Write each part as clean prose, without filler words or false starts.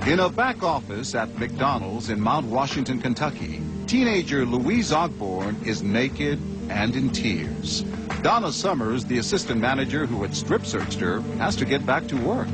In a back office at McDonald's in Mount Washington, Kentucky, teenager Louise Ogborn is naked and in tears. Donna Summers, the assistant manager who had strip searched her, has to get back to work.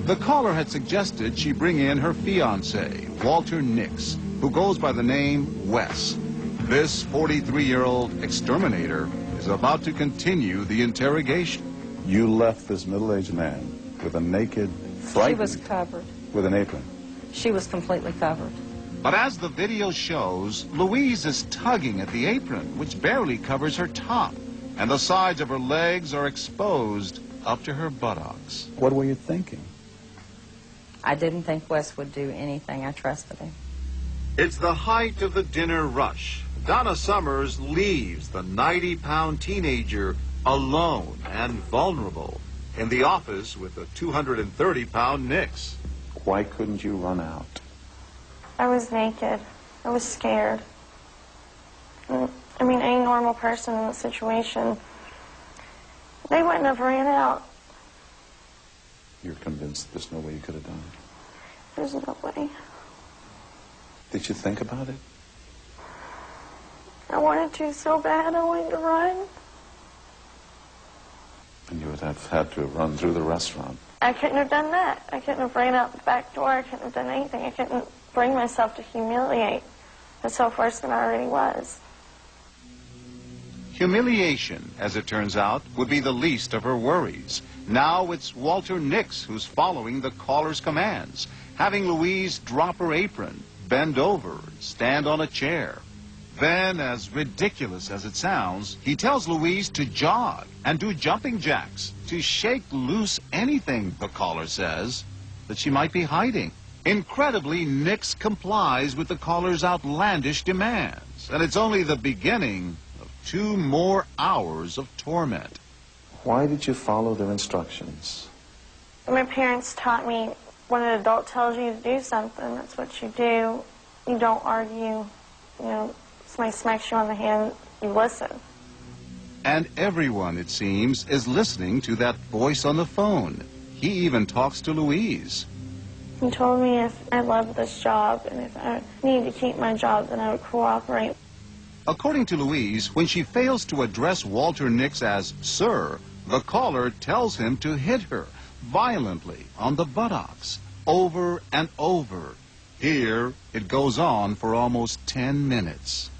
The caller had suggested she bring in her fiancé, Walter Nix, who goes by the name Wes. This 43-year-old exterminator is about to continue the interrogation. You left this middle-aged man with a naked, frightened... She was covered. With an apron. She was completely covered. But as the video shows, Louise is tugging at the apron, which barely covers her top, and the sides of her legs are exposed up to her buttocks. What were you thinking? I didn't think Wes would do anything. I trusted him. It's the height of the dinner rush. Donna Summers leaves the 90-pound teenager alone and vulnerable in the office with the 230-pound Nix. Why couldn't you run out? I was naked. I was scared. I mean, any normal person in the situation, they wouldn't have ran out. You're convinced there's no way you could have done it? There's no way. Did you think about it? I wanted to so bad. I wanted to run. And you would have had to run through the restaurant. I couldn't have done that. I couldn't have ran out the back door. I couldn't have done anything. I couldn't bring myself to humiliate myself worse than I already was. Humiliation, as it turns out, would be the least of her worries. Now it's Walter Nix who's following the caller's commands, having Louise drop her apron, bend over, stand on a chair. Then, as ridiculous as it sounds, he tells Louise to jog and do jumping jacks, to shake loose anything, the caller says, that she might be hiding. Incredibly, Nix complies with the caller's outlandish demands, and it's only the beginning of 2 more hours of torment. Why did you follow their instructions? My parents taught me when an adult tells you to do something, that's what you do. You don't argue. You know, somebody smacks you on the hand, you listen. And everyone, it seems, is listening to that voice on the phone. He even talks to Louise. He told me if I loved this job and if I needed to keep my job, then I would cooperate. According to Louise, when she fails to address Walter Nix as Sir, the caller tells him to hit her violently on the buttocks, over and over. Here, it goes on for almost 10 minutes.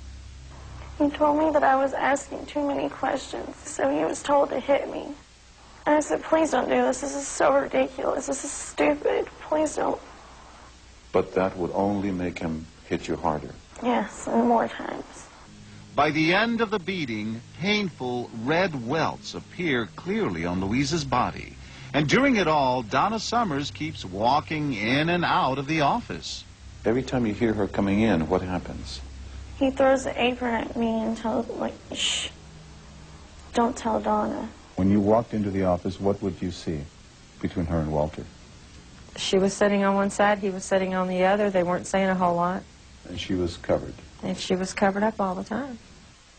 He told me that I was asking too many questions, so he was told to hit me. And I said, please don't do this. This is so ridiculous. This is stupid. Please don't. But that would only make him hit you harder. Yes, and more times. By the end of the beating, painful red welts appear clearly on Louise's body. And during it all, Donna Summers keeps walking in and out of the office. Every time you hear her coming in, what happens? He throws the apron at me and tells, like, shh, don't tell Donna. When you walked into the office, what would you see between her and Walter? She was sitting on one side, he was sitting on the other. They weren't saying a whole lot. And she was covered. And she was covered up all the time.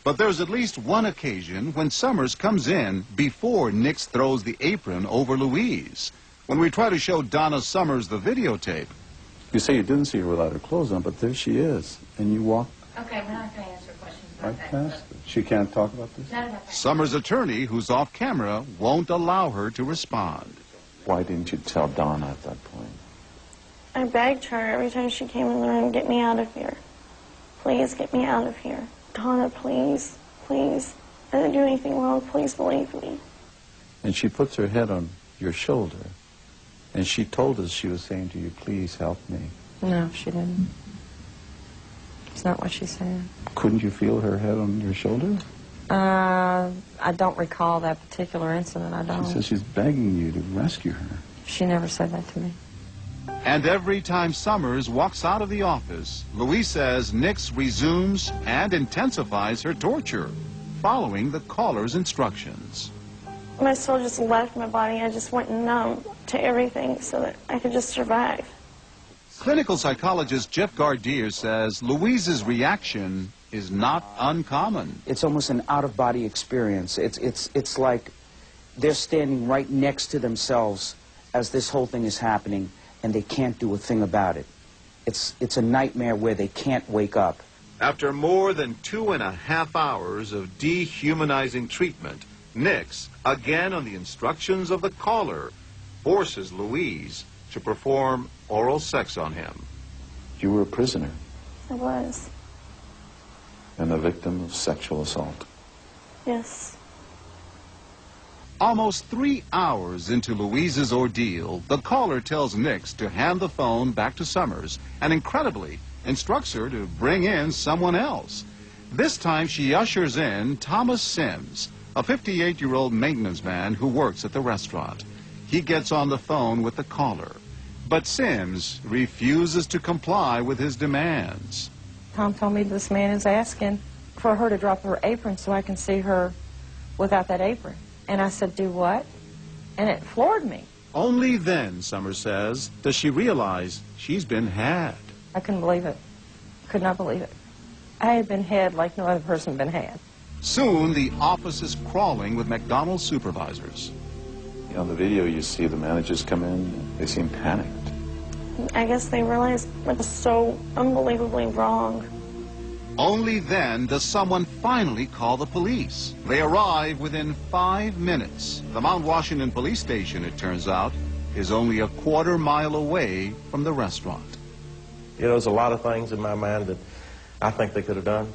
But there's at least one occasion when Summers comes in before Nix throws the apron over Louise. When we try to show Donna Summers the videotape. You say you didn't see her without her clothes on, but there she is. And you walk Okay, we're not going to answer questions about right that. past it. She can't talk about this? Not about that. Summers' attorney, who's off camera, won't allow her to respond. Why didn't you tell Donna at that point? I begged her every time she came in the room, get me out of here. Please get me out of here. Donna, please, please. I didn't do anything wrong. Please believe me. And she puts her head on your shoulder. And she told us she was saying to you, please help me. No, she didn't. It's not what she said. Couldn't you feel her head on your shoulder? I don't recall that particular incident. I don't. She says she's begging you to rescue her. She never said that to me. And every time Summers walks out of the office, Louise says Nix resumes and intensifies her torture, following the caller's instructions. My soul just left my body. I just went numb to everything so that I could just survive. Clinical psychologist Jeff Gardier says Louise's reaction is not uncommon. It's almost an out-of-body experience. It's like they're standing right next to themselves as this whole thing is happening, and they can't do a thing about it. It's a nightmare where they can't wake up. After more than 2.5 hours of dehumanizing treatment, Nix, again on the instructions of the caller, forces Louise to perform oral sex on him. You were a prisoner I was. and a victim of sexual assault. Yes. Almost 3 hours into Louise's ordeal, the caller tells Nix to hand the phone back to Summers and, incredibly, instructs her to bring in someone else. This time she ushers in Thomas Sims, a 58-year-old maintenance man who works at the restaurant. He gets on the phone with the caller, but Sims refuses to comply with his demands. Tom told me this man is asking for her to drop her apron so I can see her without that apron. And I said, do what? And it floored me. Only then, Summers says, does she realize she's been had. I couldn't believe it. Could not believe it. I had been had like no other person had been had. Soon, the office is crawling with McDonald's supervisors. On the video, you see the managers come in. They seem panicked. I guess they realized it was so unbelievably wrong. Only then does someone finally call the police. They arrive within 5 minutes. The Mount Washington police station, it turns out, is only a quarter-mile away from the restaurant. You know, there's a lot of things in my mind that I think they could have done,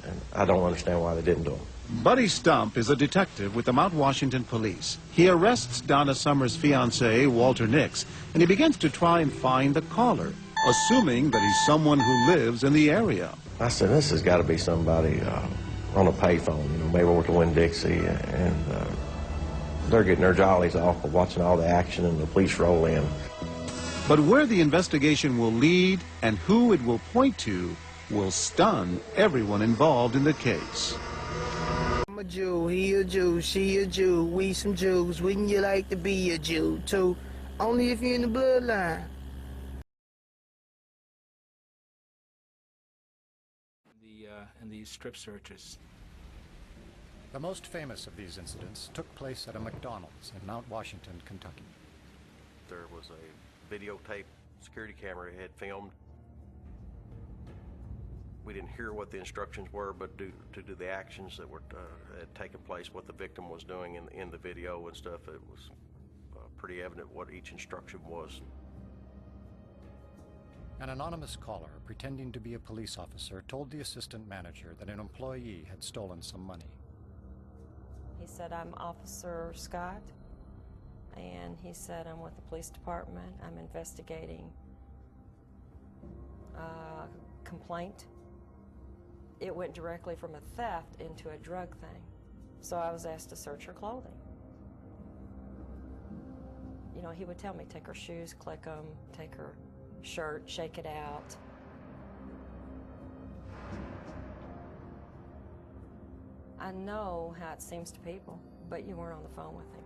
and I don't understand why they didn't do them. Buddy Stump is a detective with the Mount Washington police. He arrests Donna Summers' fiancé, Walter Nix, and he begins to try and find the caller, assuming that he's someone who lives in the area. I said, this has got to be somebody on a payphone, you know, maybe over to Winn-Dixie, and they're getting their jollies off of watching all the action and the police roll in. But where the investigation will lead and who it will point to will stun everyone involved in the case. I'm a Jew, he a Jew, she a Jew, we some Jews. Wouldn't you like to be a Jew too? Only if you're in the bloodline. And these strip searches. The most famous of these incidents took place at a McDonald's in Mount Washington, Kentucky. There was a videotape security camera had filmed. We didn't hear what the instructions were, but due to the actions that were had taken place, what the victim was doing in the video and stuff, it was pretty evident what each instruction was. An anonymous caller, pretending to be a police officer, told the assistant manager that an employee had stolen some money. He said, I'm Officer Scott, and he said, I'm with the police department. I'm investigating a complaint. It went directly from a theft into a drug thing. So I was asked to search her clothing. You know, he would tell me, take her shoes, click them, take her shirt, shake it out. I know how it seems to people, but you weren't on the phone with him.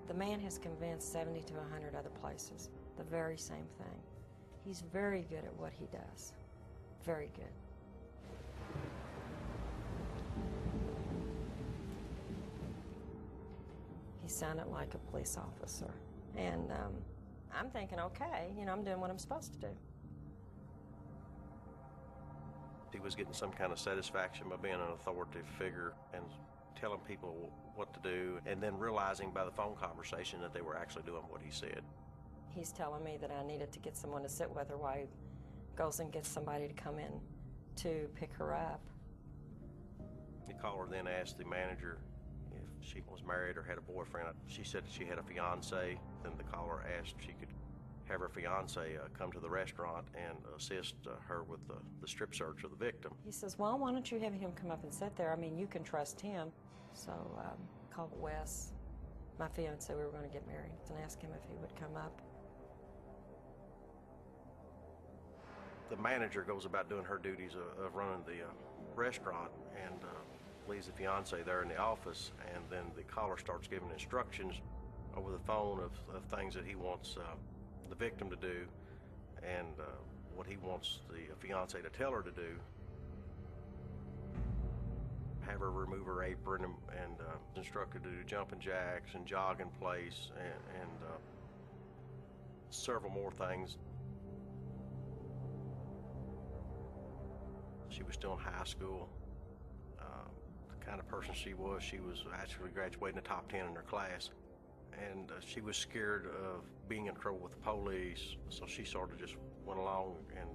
The man has convinced 70 to 100 other places the very same thing. He's very good at what he does. Very good. He sounded like a police officer. And I'm thinking, okay, you know, I'm doing what I'm supposed to do. He was getting some kind of satisfaction by being an authoritative figure and telling people what to do, and then realizing by the phone conversation that they were actually doing what he said. He's telling me that I needed to get someone to sit with her while he goes and gets somebody to come in to pick her up. The caller then asked the manager if she was married or had a boyfriend. She said she had a fiance. Then the caller asked if she could have her fiance come to the restaurant and assist her with the strip search of the victim. He says, well, why don't you have him come up and sit there? I mean, you can trust him. So called Wes, my fiance, we were going to get married, and asked him if he would come up. The manager goes about doing her duties of running the restaurant and leaves the fiance there in the office, and then the caller starts giving instructions over the phone of things that he wants the victim to do and what he wants the fiance to tell her to do. Have her remove her apron and instruct her to do jumping jacks and jog in place and several more things. She was still in high school. The kind of person she was actually graduating the top 10 in her class. And she was scared of being in trouble with the police, so she sort of just went along and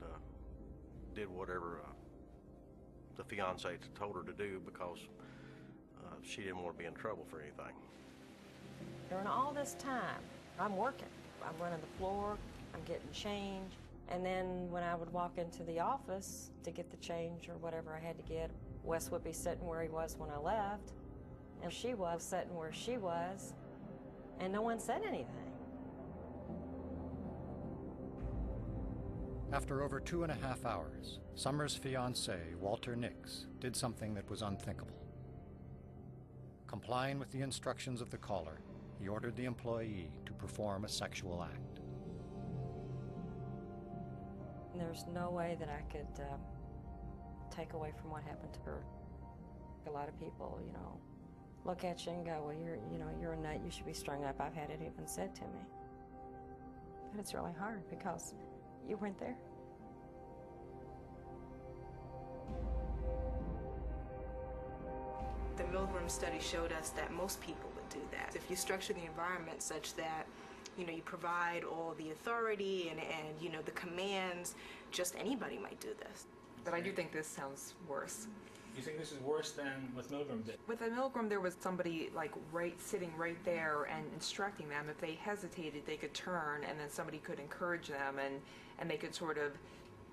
did whatever the fiance told her to do because she didn't want to be in trouble for anything. During all this time, I'm working. I'm running the floor, I'm getting change, and then when I would walk into the office to get the change or whatever I had to get, Wes would be sitting where he was when I left, and she was sitting where she was, and no one said anything. After over 2.5 hours, Summer's fiancé, Walter Nix, did something that was unthinkable. Complying with the instructions of the caller, he ordered the employee to perform a sexual act. There's no way that I could take away from what happened to her. A lot of people, you know, look at you and go, well, you're a nut, you should be strung up. I've had it even said to me. But it's really hard because you weren't there. The Milgram study showed us that most people would do that. If you structure the environment such that, you know, you provide all the authority and you know, the commands, just anybody might do this. But I do think this sounds worse. You think this is worse than what Milgram did? With the Milgram, there was somebody like sitting right there and instructing them. If they hesitated, they could turn, and then somebody could encourage them, and they could sort of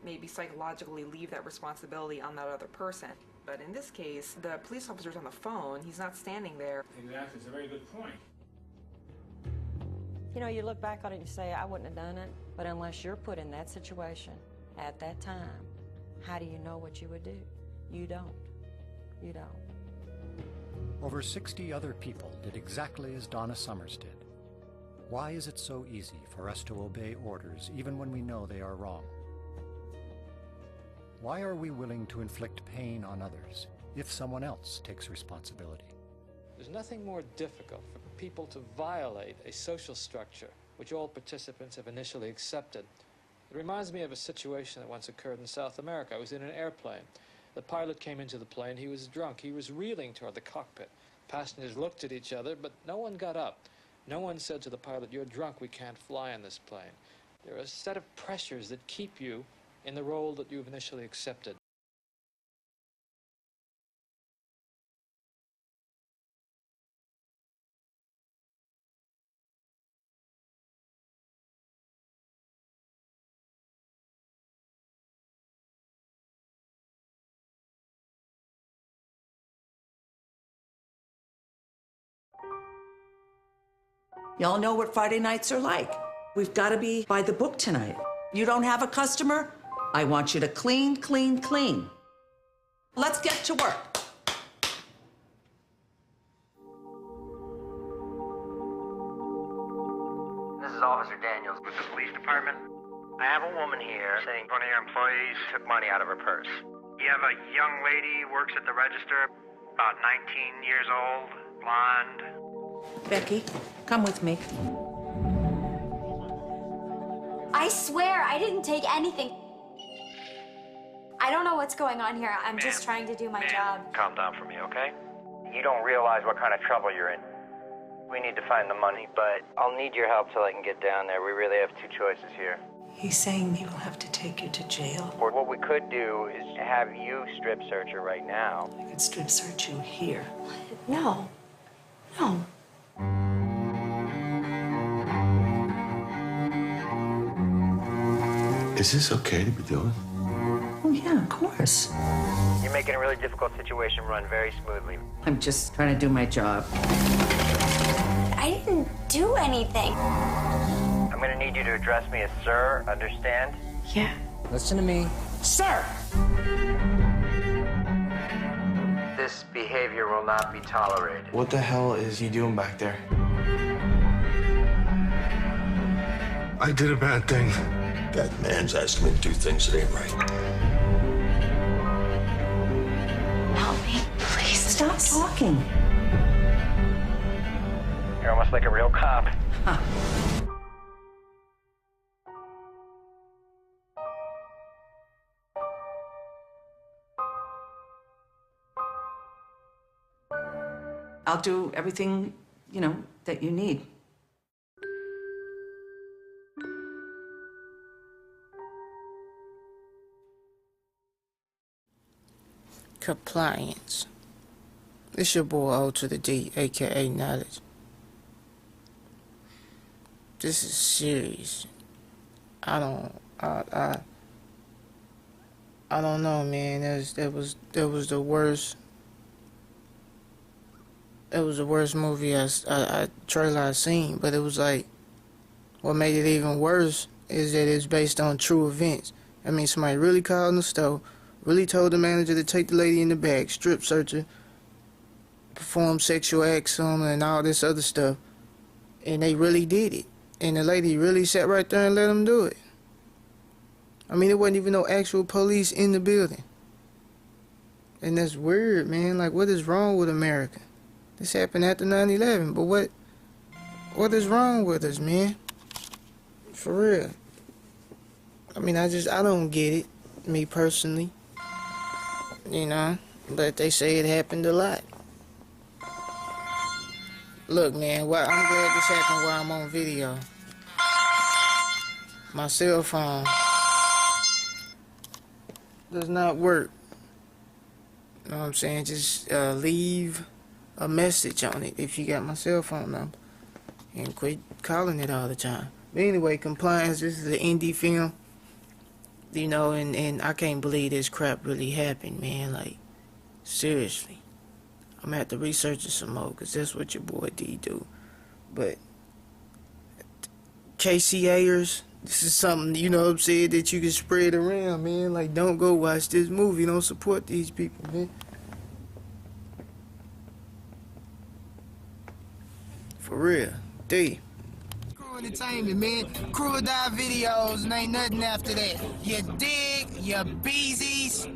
maybe psychologically leave that responsibility on that other person. But in this case, the police officer's on the phone. He's not standing there. Exactly. It's a very good point. You know, you look back on it and you say, I wouldn't have done it, but unless you're put in that situation at that time, how do you know what you would do? You don't. You don't. Over 60 other people did exactly as Donna Summers did. Why is it so easy for us to obey orders even when we know they are wrong? Why are we willing to inflict pain on others if someone else takes responsibility? There's nothing more difficult for people to violate a social structure which all participants have initially accepted. It reminds me of a situation that once occurred in South America. I was in an airplane. The pilot came into the plane. He was drunk. He was reeling toward the cockpit. Passengers looked at each other, but no one got up. No one said to the pilot, "You're drunk, we can't fly in this plane." There are a set of pressures that keep you in the role that you've initially accepted. Y'all know what Friday nights are like. We've got to be by the book tonight. You don't have a customer? I want you to clean, clean, clean. Let's get to work. This is Officer Daniels with the police department. I have a woman here saying one of your employees took money out of her purse. You have a young lady who works at the register, about 19 years old, blonde. Becky, come with me. I swear I didn't take anything. I don't know what's going on here. I'm just trying to do my job. Calm down for me, okay? You don't realize what kind of trouble you're in. We need to find the money, but I'll need your help till I can get down there. We really have two choices here. He's saying he will have to take you to jail. Or what we could do is have you strip search her right now. I could strip search you here. No. No. Is this okay to be doing? Oh, yeah, of course. You're making a really difficult situation run very smoothly. I'm just trying to do my job. I didn't do anything. I'm gonna need you to address me as sir, understand? Yeah. Listen to me. Sir! This behavior will not be tolerated. What the hell is he doing back there? I did a bad thing. That man's asking me to do things that ain't right. Help me, please. Stop talking. You're almost like a real cop. Huh. I'll do everything, you know, that you need. Compliance. It's your boy O to the D, aka Knowledge. This is serious. I don't know, man. That was the worst. It was the worst movie trailer I seen. But it was like, what made it even worse is that it's based on true events. I mean, somebody really called in the store, really told the manager to take the lady in the back, strip search her, perform sexual acts on her, and all this other stuff, and they really did it. And the lady really sat right there and let them do it. I mean, there wasn't even no actual police in the building. And that's weird, man. Like, what is wrong with America? This happened after 9/11, but what is wrong with us, man? For real. I mean, I don't get it, me personally. You know, but they say it happened a lot. Look, man, I'm glad this happened while I'm on video. My cell phone does not work. You know what I'm saying? Just leave a message on it if you got my cell phone number. And quit calling it all the time. But anyway, Compliance, this is an indie film. You know, and I can't believe this crap really happened, man. Like, seriously. I'm gonna have to research it some more, because that's what your boy D do. But KCAers, this is something, you know what I'm saying, that you can spread around, man. Like, don't go watch this movie. Don't support these people, man. For real. D. Crew Entertainment, man. Crew or Die videos, and ain't nothing after that. You dig? You beezies?